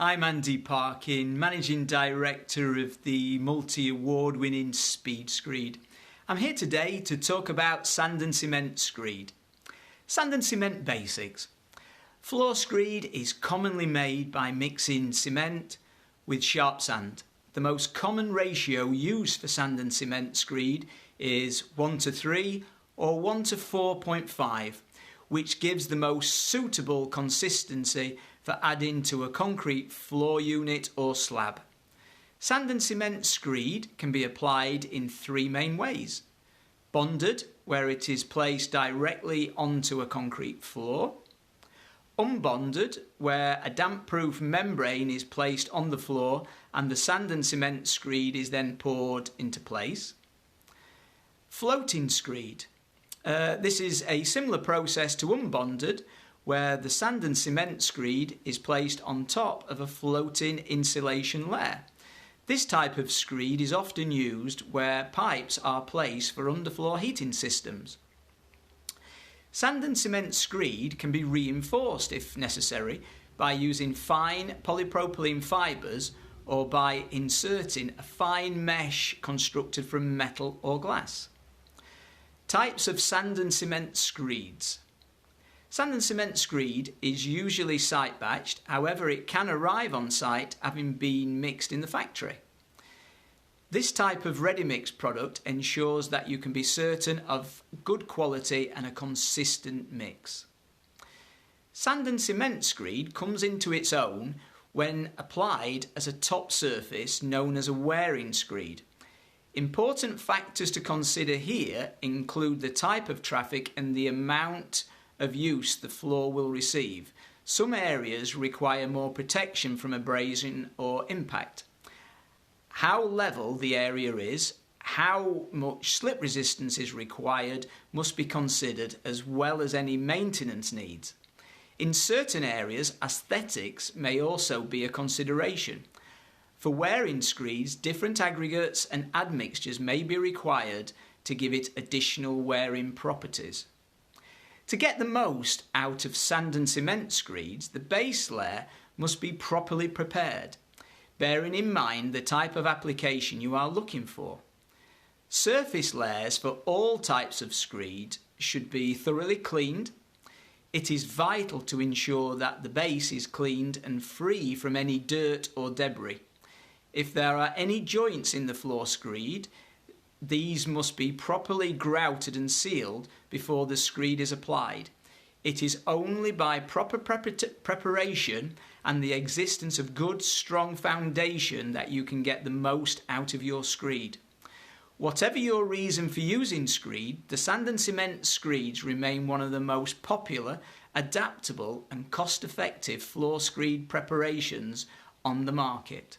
I'm Andy Parkin, Managing Director of the Multi-Award Winning Speed Screed. I'm here today to talk about Sand and Cement Screed. Sand and Cement Basics. Floor screed is commonly made by mixing cement with sharp sand. The most common ratio used for sand and cement screed is 1:3 or 1:4.5, which gives the most suitable consistency for adding to a concrete floor unit or slab. Sand and cement screed can be applied in three main ways. Bonded, where it is placed directly onto a concrete floor. Unbonded, where a damp-proof membrane is placed on the floor and the sand and cement screed is then poured into place. Floating screed. This is a similar process to unbonded, where the sand and cement screed is placed on top of a floating insulation layer. This type of screed is often used where pipes are placed for underfloor heating systems. Sand and cement screed can be reinforced if necessary by using fine polypropylene fibres or by inserting a fine mesh constructed from metal or glass. Types of sand and cement screeds. Sand and cement screed is usually site batched, however it can arrive on site having been mixed in the factory. This type of ready mix product ensures that you can be certain of good quality and a consistent mix. Sand and cement screed comes into its own when applied as a top surface known as a wearing screed. Important factors to consider here include the type of traffic and the amount of use the floor will receive. Some areas require more protection from abrasion or impact. How level the area is, how much slip resistance is required must be considered, as well as any maintenance needs. In certain areas, aesthetics may also be a consideration. For wearing screeds, different aggregates and admixtures may be required to give it additional wearing properties. To get the most out of sand and cement screeds, the base layer must be properly prepared, bearing in mind the type of application you are looking for. Surface layers for all types of screed should be thoroughly cleaned. It is vital to ensure that the base is cleaned and free from any dirt or debris. If there are any joints in the floor screed, these must be properly grouted and sealed before the screed is applied. It is only by proper preparation and the existence of good, strong foundation that you can get the most out of your screed. Whatever your reason for using screed, the sand and cement screeds remain one of the most popular, adaptable and cost-effective floor screed preparations on the market.